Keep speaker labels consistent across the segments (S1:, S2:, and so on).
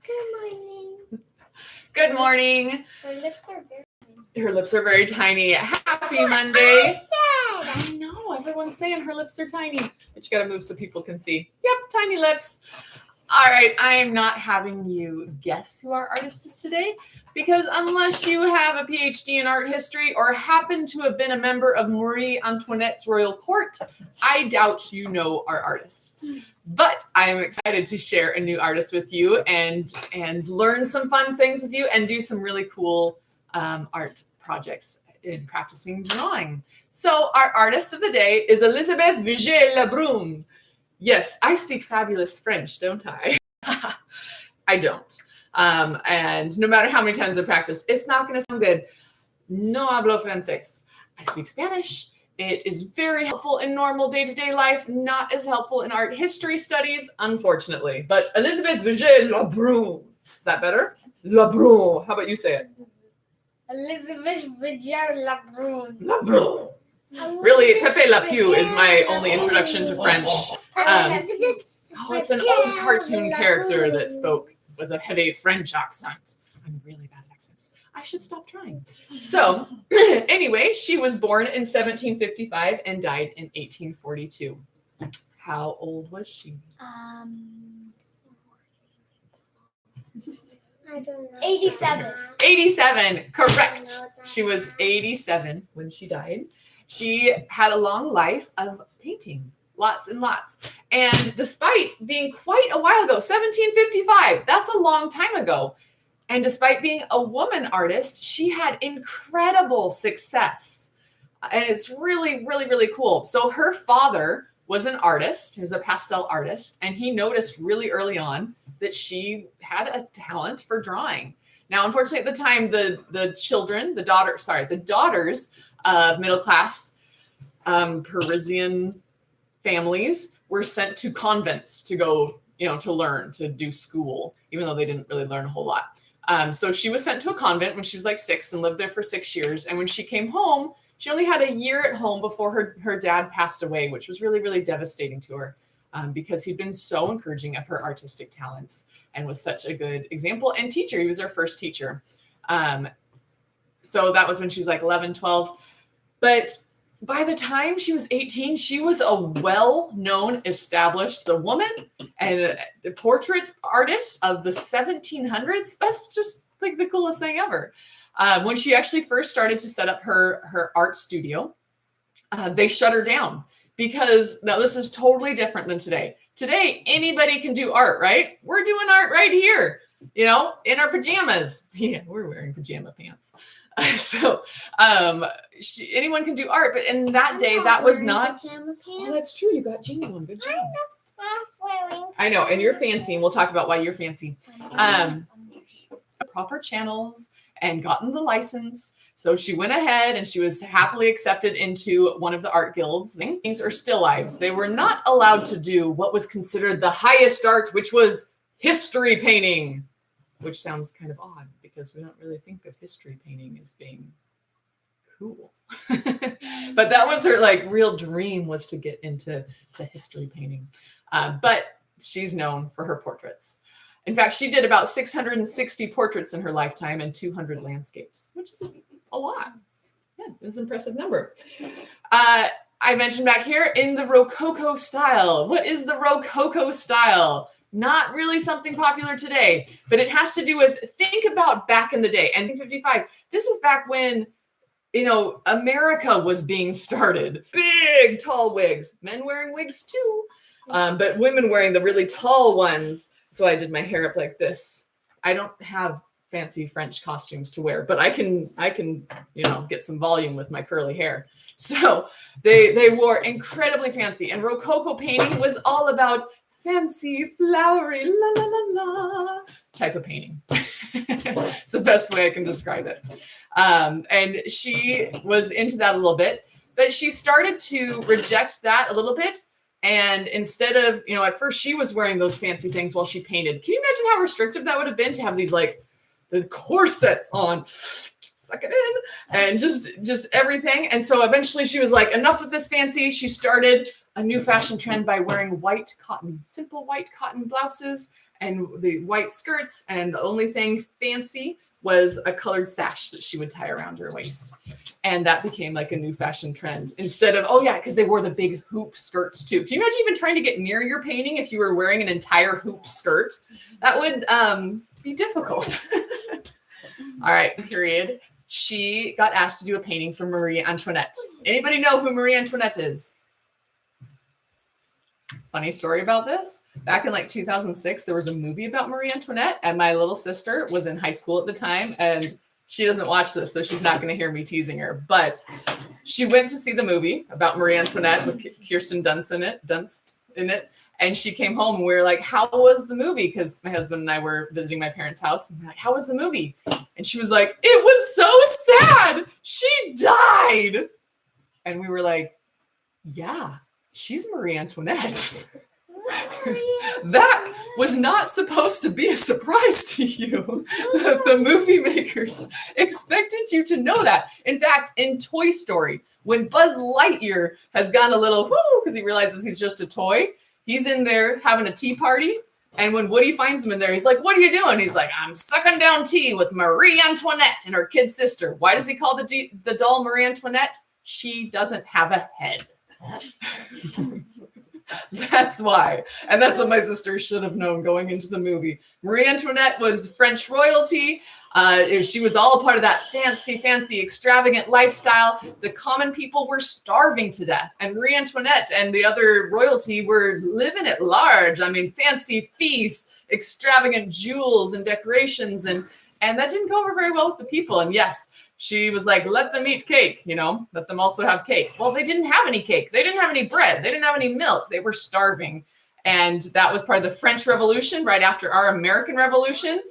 S1: Good morning.
S2: Good morning.
S1: Her lips are very tiny.
S2: Her lips are very tiny. Happy Monday.
S1: I said.
S2: I know, everyone's saying her lips are tiny, but you gotta move so people can see. Yep, tiny lips. All right, I am not having you guess who our artist is today, because unless you have a PhD in art history or happen to have been a member of Marie Antoinette's royal court, I doubt you know our artist. But I am excited to share a new artist with you and learn some fun things with you and do some really cool art projects in practicing drawing. So our artist of the day is Elisabet Vigee La Brun. Yes, I speak fabulous French, don't I? I don't. And no matter how many times I practice, it's not going to sound good. No hablo francés. I speak Spanish. It is very helpful in normal day-to-day life, not as helpful in art history studies, unfortunately. But Elisabet Vigee La Brun. Is that better? La Brun. How about you say it?
S1: Elisabet Vigee La Brun.
S2: La Brun. Really, Pepe Le Pew is my only introduction to French. It's an old cartoon character that spoke with a heavy French accent. I'm really bad at accents. I should stop trying. So, anyway, she was born in 1755 and died in 1842. How old was she?
S1: I don't know. 87.
S2: 87, correct. She was 87 when she died. She had a long life of painting, lots and lots. And despite being quite a while ago, 1755, that's a long time ago. And despite being a woman artist, she had incredible success. And it's really, really, really cool. So her father was an artist, he was a pastel artist, and he noticed really early on that she had a talent for drawing. Now, unfortunately, at the time, the daughters of middle-class Parisian families were sent to convents to go, to learn, to do school, even though they didn't really learn a whole lot. So she was sent to a convent when she was like 6 and lived there for 6 years. And when she came home, she only had a year at home before her dad passed away, which was really, really devastating to her because he'd been so encouraging of her artistic talents and was such a good example and teacher. He was her first teacher. So that was when she was like 11, 12. But by the time she was 18, she was a well-known, established woman and a portrait artist of the 1700s. That's just like the coolest thing ever. When she actually first started to set up her art studio, they shut her down because now this is totally different than today. Today, anybody can do art, right? We're doing art right here, in our pajamas. Yeah, we're wearing pajama pants. Anyone can do art, but in that day, that was not. Oh, that's true. You got jeans on. Good job. I know, and you're fancy, and we'll talk about why you're fancy. Proper channels and gotten the license. So she went ahead and she was happily accepted into one of the art guilds. Things are still lives. They were not allowed to do what was considered the highest art, which was history painting, which sounds kind of odd because we don't really think of history painting as being cool. But that was her real dream, was to get into history painting. But she's known for her portraits. In fact, she did about 660 portraits in her lifetime and 200 landscapes, which is a lot. Yeah, it's an impressive number. I mentioned back here in the Rococo style. What is the Rococo style? Not really something popular today, but it has to do with, think about back in the day. And 1955, this is back when, America was being started. Big, tall wigs. Men wearing wigs too, but women wearing the really tall ones. So I did my hair up like this. I don't have fancy French costumes to wear, but I can, get some volume with my curly hair. So they wore incredibly fancy, and Rococo painting was all about fancy, flowery, la la la la type of painting. It's the best way I can describe it. And she was into that a little bit, but she started to reject that a little bit. And instead of, at first she was wearing those fancy things while she painted. Can you imagine how restrictive that would have been to have these the corsets on, suck it in, and just everything. And so eventually she was like, enough of this fancy. She started a new fashion trend by wearing white cotton, simple white cotton blouses and the white skirts. And the only thing fancy was a colored sash that she would tie around her waist. And that became like a new fashion trend instead of, oh yeah, because they wore the big hoop skirts too. Can you imagine even trying to get near your painting if you were wearing an entire hoop skirt? That would be difficult. All right, period. She got asked to do a painting for Marie Antoinette. Anybody know who Marie Antoinette is? Funny story about this. Back in like 2006, there was a movie about Marie Antoinette, and my little sister was in high school at the time, and she doesn't watch this, so she's not going to hear me teasing her. But she went to see the movie about Marie Antoinette with Kirsten Dunst in it, and she came home, and we were like, "How was the movie?" Because my husband and I were visiting my parents' house, and we're like, "How was the movie?" And she was like, "It was so sad. She died," and we were like, "Yeah." She's Marie Antoinette. That was not supposed to be a surprise to you. The movie makers expected you to know that. In fact, in Toy Story, when Buzz Lightyear has gone a little whoo because he realizes he's just a toy, he's in there having a tea party. And when Woody finds him in there, he's like, "What are you doing?" He's like, "I'm sucking down tea with Marie Antoinette and her kid sister." Why does he call the doll Marie Antoinette? She doesn't have a head. That's why. And that's what my sister should have known going into the movie. Marie Antoinette was French royalty. She was all a part of that fancy, extravagant lifestyle. The common people were starving to death. And Marie Antoinette and the other royalty were living at large. I mean, fancy feasts, extravagant jewels and decorations. And that didn't go over very well with the people. And yes, she was like, "Let them eat cake, let them also have cake." Well, they didn't have any cake. They didn't have any bread. They didn't have any milk. They were starving. And that was part of the French Revolution right after our American Revolution.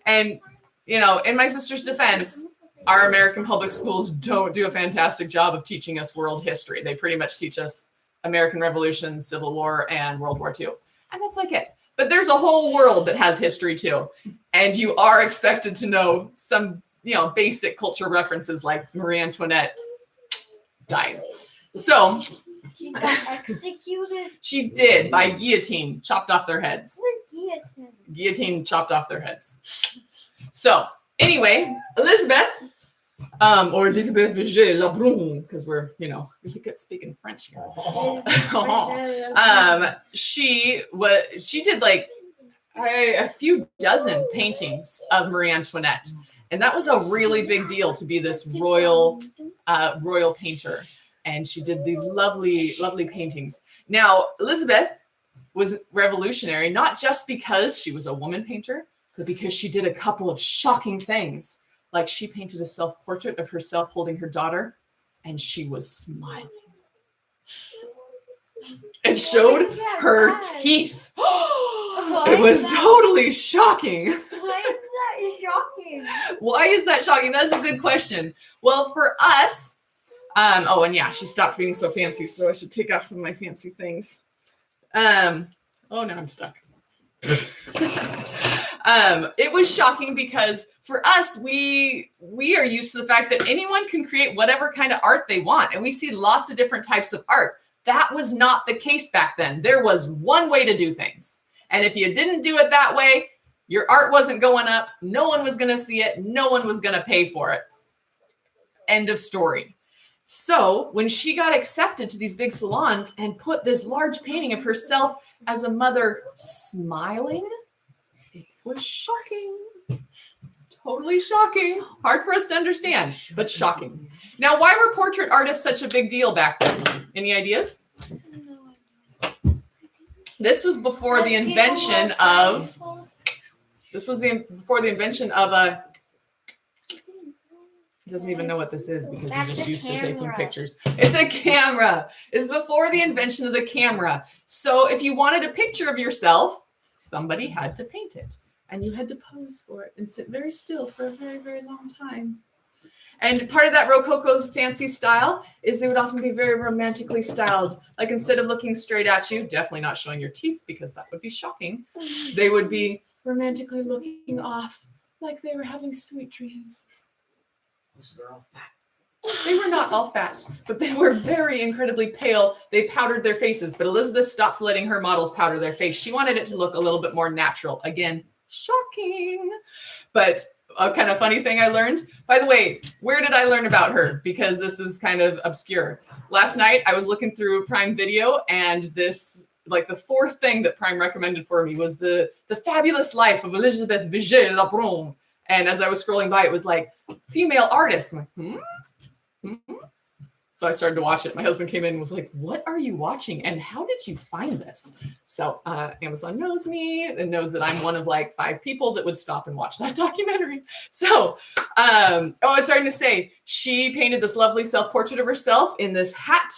S2: And, in my sister's defense, our American public schools don't do a fantastic job of teaching us world history. They pretty much teach us American Revolution, Civil War, and World War II. And that's like it. But there's a whole world that has history too. And you are expected to know some basic culture references like Marie Antoinette died. So
S1: she got executed.
S2: She did by guillotine, chopped off their heads.
S1: Where's guillotine?
S2: Guillotine chopped off their heads. So anyway, Elisabet, or Elisabet Vigee La Brun, because we're, really good speaking French here. She did like a few dozen paintings of Marie Antoinette. And that was a really big deal to be this royal painter. And she did these lovely, lovely paintings. Now, Elisabeth was revolutionary, not just because she was a woman painter, but because she did a couple of shocking things. Like she painted a self-portrait of herself holding her daughter, and she was smiling. And showed her teeth. It was totally shocking.
S1: Shocking.
S2: Why is that shocking? That's a good question. Well, for us, and yeah, she stopped being so fancy, so I should take off some of my fancy things. Now I'm stuck. It was shocking because for us, we are used to the fact that anyone can create whatever kind of art they want, and we see lots of different types of art. That was not the case back then. There was one way to do things, and if you didn't do it that way, your art wasn't going up. No one was going to see it. No one was going to pay for it. End of story. So when she got accepted to these big salons and put this large painting of herself as a mother smiling, it was shocking. Totally shocking. Hard for us to understand, but shocking. Now, why were portrait artists such a big deal back then? Any ideas? This was before the invention of... before the invention of a... He doesn't even know what this is because he's just used to taking pictures. It's a camera. It's before the invention of the camera. So if you wanted a picture of yourself, somebody had to paint it. And you had to pose for it and sit very still for a very, very long time. And part of that Rococo fancy style is they would often be very romantically styled. Like instead of looking straight at you, definitely not showing your teeth because that would be shocking, they would be romantically looking off like they were having sweet dreams. They were not all fat, but they were very incredibly pale. They powdered their faces, but Elisabeth stopped letting her models powder their face. She wanted it to look a little bit more natural. Again, shocking. But a kind of funny thing I learned, by the way, where did I learn about her? Because this is kind of obscure. Last night, I was looking through Prime Video, and this, like the fourth thing that Prime recommended for me was the fabulous life of Elisabet Vigee La Brun. And as I was scrolling by, it was like, female artist. I'm like, So I started to watch it. My husband came in and was like, what are you watching? And how did you find this? So Amazon knows me and knows that I'm one of like 5 people that would stop and watch that documentary. So, I was starting to say, she painted this lovely self-portrait of herself in this hat,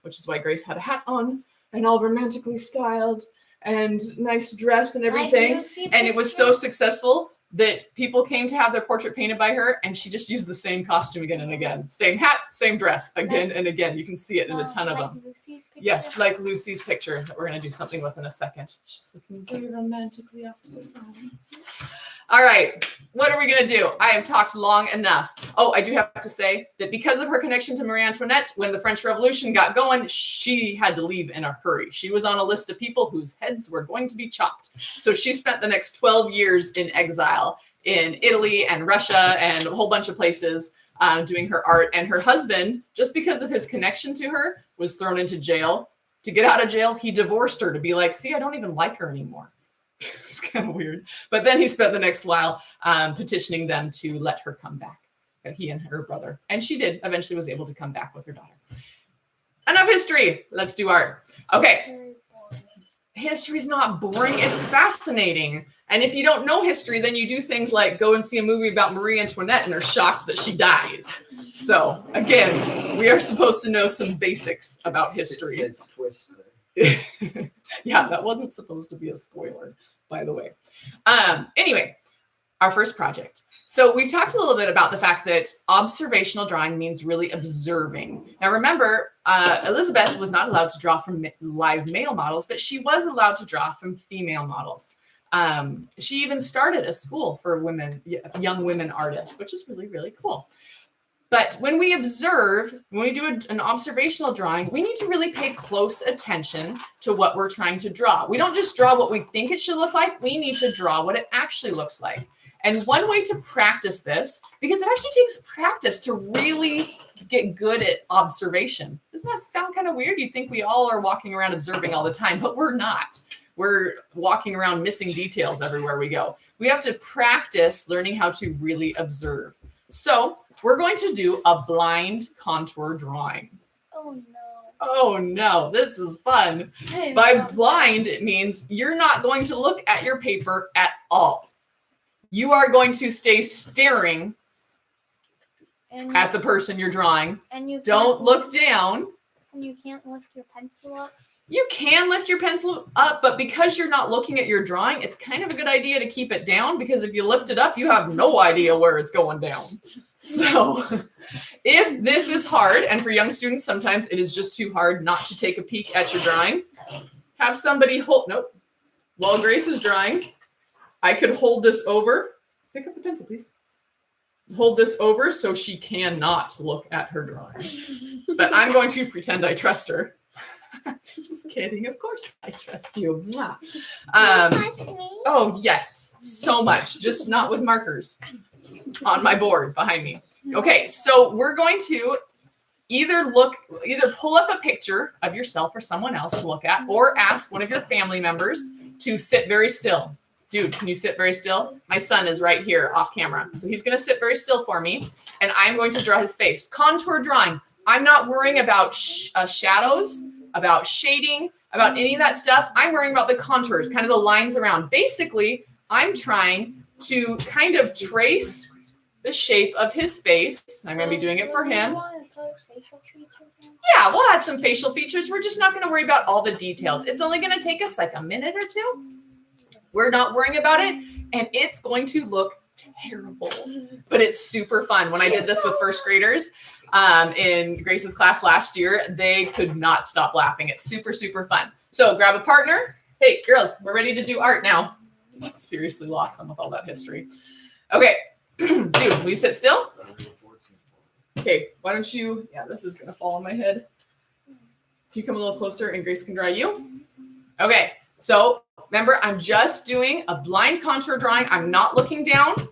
S2: which is why Grace had a hat on and all romantically styled and nice dress and everything. And it was so successful that people came to have their portrait painted by her, and she just used the same costume again and again. Same hat, same dress, again and again. You can see it in a ton of them.
S1: Lucy's picture?
S2: Yes, like Lucy's picture that we're going to do something with in a second. She's looking very romantically off to the side. All right, what are we going to do? I have talked long enough. Oh, I do have to say that because of her connection to Marie Antoinette, when the French Revolution got going, she had to leave in a hurry. She was on a list of people whose heads were going to be chopped. So she spent the next 12 years in exile in Italy and Russia and a whole bunch of places doing her art. And her husband, just because of his connection to her, was thrown into jail. To get out of jail, he divorced her to be like, see, I don't even like her anymore. It's kind of weird. But then he spent the next while petitioning them to let her come back, he and her brother. And she did, eventually was able to come back with her daughter. Enough history. Let's do art. Okay. History's not boring. It's fascinating. And if you don't know history, then you do things like go and see a movie about Marie Antoinette and are shocked that she dies. So again, we are supposed to know some basics about history.
S3: It's twisted.
S2: Yeah, that wasn't supposed to be a spoiler, by the way. Anyway, our first project. So we've talked a little bit about the fact that observational drawing means really observing. Now remember, Elisabeth was not allowed to draw from live male models, but she was allowed to draw from female models. She even started a school for women, young women artists, which is really, really cool. But when we observe, when we do an observational drawing, we need to really pay close attention to what we're trying to draw. We don't just draw what we think it should look like. We need to draw what it actually looks like. And one way to practice this, because it actually takes practice to really get good at observation. Doesn't that sound kind of weird? You'd think we all are walking around observing all the time, but we're not. We're walking around missing details everywhere we go. We have to practice learning how to really observe. So we're going to do a blind contour drawing.
S1: Oh no.
S2: Oh no, this is fun. By blind, it means you're not going to look at your paper at all. You are going to stay staring at the person you're drawing.
S1: And you
S2: don't look down.
S1: And you can't lift your pencil up.
S2: You can lift your pencil up, but because you're not looking at your drawing, it's kind of a good idea to keep it down, because if you lift it up, you have no idea where it's going down. So if this is hard, and for young students, sometimes it is just too hard not to take a peek at your drawing, have somebody hold, nope. While Grace is drawing, I could hold this over. Pick up the pencil, please. Hold this over so she cannot look at her drawing. But I'm going to pretend I trust her. Just kidding. Of course I trust you.
S1: Trust me?
S2: Oh, yes. So much. Just not with markers on my board behind me. Okay, so we're going to either pull up a picture of yourself or someone else to look at, or ask one of your family members to sit very still. Dude, can you sit very still? My son is right here off camera. So he's going to sit very still for me, and I'm going to draw his face. Contour drawing. I'm not worrying about shadows, about shading, about any of that stuff. I'm worrying about the contours, kind of the lines around. Basically, I'm trying to kind of trace the shape of his face. I'm going to be doing it for him. Yeah, we'll add some facial features. We're just not going to worry about all the details. It's only going to take us like a minute or two. We're not worrying about it, and it's going to look terrible, but it's super fun. When I did this with first graders in Grace's class last year, they could not stop laughing. It's super, super fun. So grab a partner. Hey, girls, we're ready to do art now. Seriously lost them with all that history. Okay, dude, will you sit still? Okay, why don't you, this is gonna fall on my head. Can you come a little closer and Grace can draw you? Okay, so remember, I'm just doing a blind contour drawing. I'm not looking down.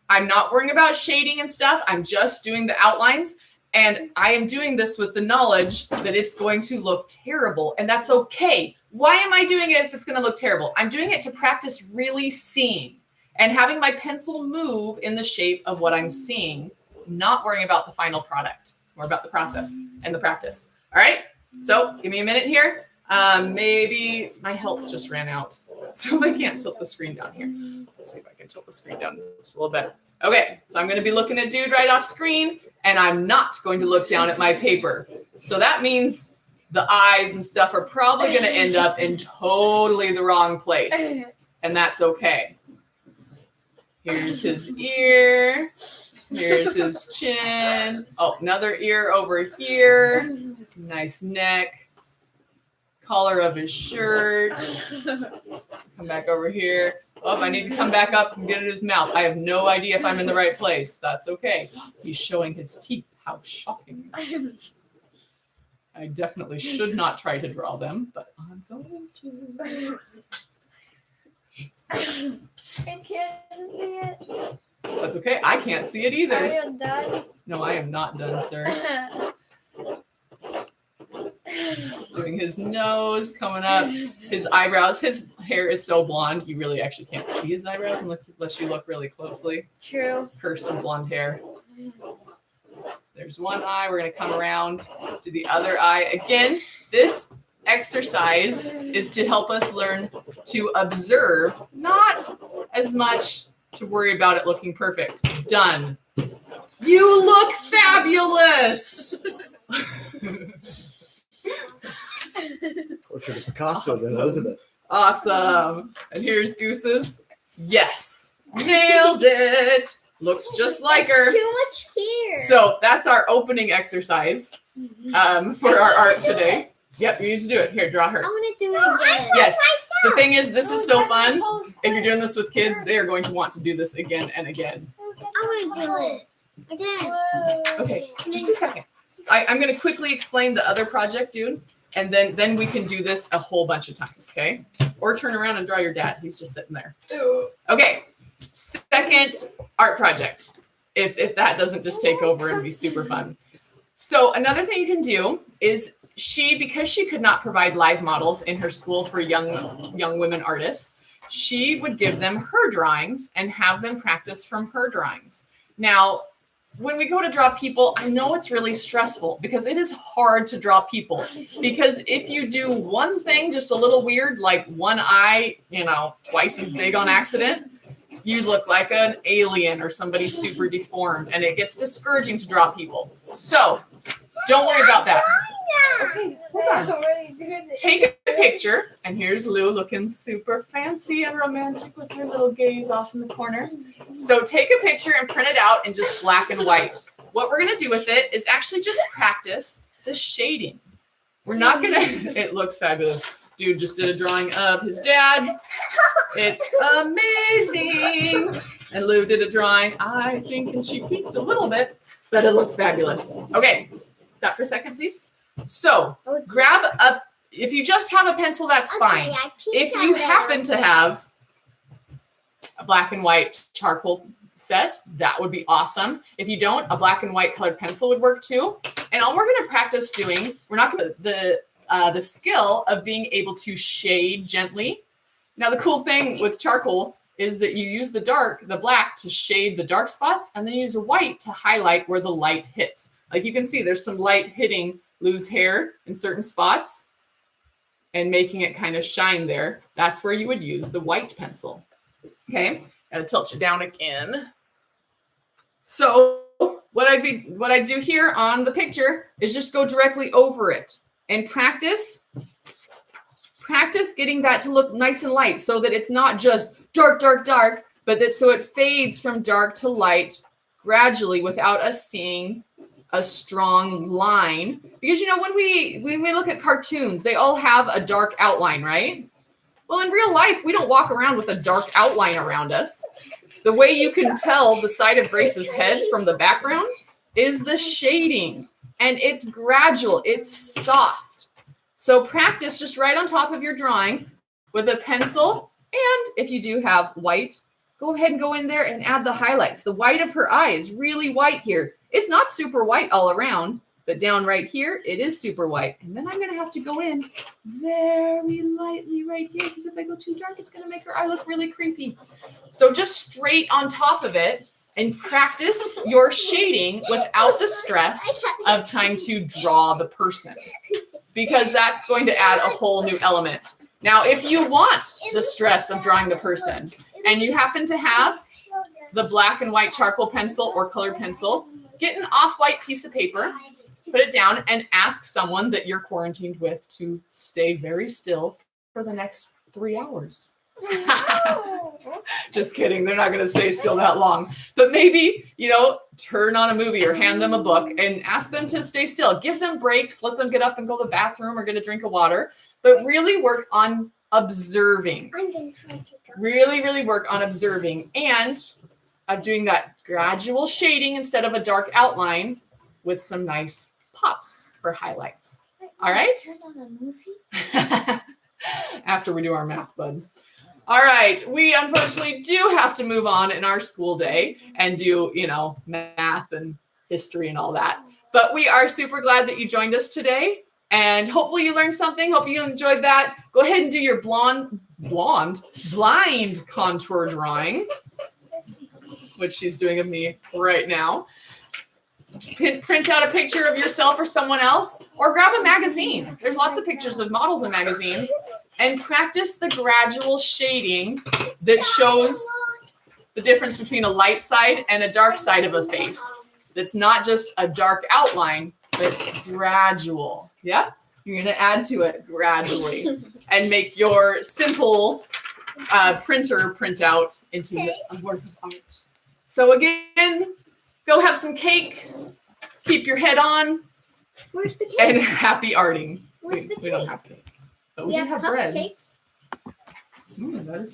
S2: I'm not worrying about shading and stuff. I'm just doing the outlines. And I am doing this with the knowledge that it's going to look terrible, and that's okay. Why am I doing it if it's going to look terrible? I'm doing it to practice really seeing and having my pencil move in the shape of what I'm seeing, not worrying about the final product. It's more about the process and the practice. All right, so give me a minute here. Maybe my help just ran out, so I can't tilt the screen down here. Let's see if I can tilt the screen down just a little bit. Okay, so I'm going to be looking at Dude right off screen, and I'm not going to look down at my paper. So that means the eyes and stuff are probably going to end up in totally the wrong place, and that's okay. Here's his ear. Here's his chin. Oh, another ear over here. Nice neck. Collar of his shirt. Come back over here. Oh, I need to come back up and get at his mouth. I have no idea if I'm in the right place. That's okay. He's showing his teeth. How shocking. I definitely should not try to draw them, but I'm going to.
S1: I can't see it.
S2: That's okay. I can't see it either.
S1: Are you done?
S2: No, I am not done, sir. Doing his nose, coming up, his eyebrows. His hair is so blonde, you really actually can't see his eyebrows unless you look really closely.
S1: True.
S2: Curse of blonde hair. There's one eye. We're going to come around to the other eye. Again, this exercise is to help us learn to observe, not as much to worry about it looking perfect. Done. You look fabulous.
S3: Closer to Picasso than Elisabet.
S2: Awesome. And here's Goose's. Yes. Nailed it. Looks just like her.
S1: Too much here.
S2: So that's our opening exercise for our art today. Yep, you need to do it. Here, draw her.
S1: I want to do it again.
S2: Yes. The thing is, this is so fun. If you're doing this with kids, they are going to want to do this again and again.
S1: I want to do this again.
S2: Okay, just a second. I'm going to quickly explain the other project, Dude, and then we can do this a whole bunch of times, okay? Or turn around and draw your dad. He's just sitting there. Okay, second art project, if that doesn't just take over and be super fun. So another thing you can do is because she could not provide live models in her school for young women artists, she would give them her drawings and have them practice from her drawings. Now, when we go to draw people, I know it's really stressful because it is hard to draw people. Because if you do one thing just a little weird, like one eye, twice as big on accident, you look like an alien or somebody super deformed, and it gets discouraging to draw people. So don't worry about that. Okay, hold on. Take a picture, and here's Lou looking super fancy and romantic with her little gaze off in the corner. So take a picture and print it out in just black and white. What we're going to do with it is actually just practice the shading. We're not going to, it looks fabulous. Dude just did a drawing of his dad. It's amazing. And Lou did a drawing, I think, and she peeked a little bit, but it looks fabulous. Okay, stop for a second, please. So grab if you just have a pencil, that's fine. If you happen to have a black and white charcoal set, that would be awesome. If you don't, a black and white colored pencil would work too. And all we're going to practice doing, we're not going to, the skill of being able to shade gently. Now, the cool thing with charcoal is that you use the black to shade the dark spots, and then you use a white to highlight where the light hits. Like you can see, there's some light hitting Lou's hair in certain spots and making it kind of shine there. That's where you would use the white pencil. Okay, gotta tilt you down again. So what I do here on the picture is just go directly over it and practice getting that to look nice and light so that it's not just dark, dark, dark, but that so it fades from dark to light gradually without us seeing a strong line. Because when we look at cartoons, they all have a dark outline, right? Well, in real life, we don't walk around with a dark outline around us. The way you can tell the side of Grace's head from the background is the shading, and it's gradual, it's soft. So practice just right on top of your drawing with a pencil, and if you do have white, go ahead and go in there and add the highlights. The white of her eye is really white here. It's not super white all around, but down right here, it is super white. And then I'm gonna have to go in very lightly right here, because if I go too dark, it's gonna make her eye look really creepy. So just straight on top of it, and practice your shading without the stress of trying to draw the person, because that's going to add a whole new element. Now, if you want the stress of drawing the person, and you happen to have the black and white charcoal pencil or colored pencil, get an off-white piece of paper, put it down, and ask someone that you're quarantined with to stay very still for the next 3 hours. Just kidding. They're not going to stay still that long. But maybe, turn on a movie or hand them a book and ask them to stay still. Give them breaks. Let them get up and go to the bathroom or get a drink of water. But really work on observing. Really, really work on observing. And I'm doing that gradual shading instead of a dark outline with some nice pops for highlights. All right? After we do our math, bud. All right, we unfortunately do have to move on in our school day and do, math and history and all that. But we are super glad that you joined us today. And hopefully you learned something. Hope you enjoyed that. Go ahead and do your blind contour drawing, which she's doing of me right now. Print out a picture of yourself or someone else, or grab a magazine. There's lots of pictures of models in magazines, and practice the gradual shading that shows the difference between a light side and a dark side of a face. That's not just a dark outline, but gradual. Yeah? You're going to add to it gradually and make your simple printer printout into a work of art. So again, go have some cake, keep your head on,
S1: Where's the cake?
S2: and happy arting.
S1: Where's the
S2: We don't
S1: cake?
S2: have cake, but we do have bread.
S1: Cupcakes.
S2: That is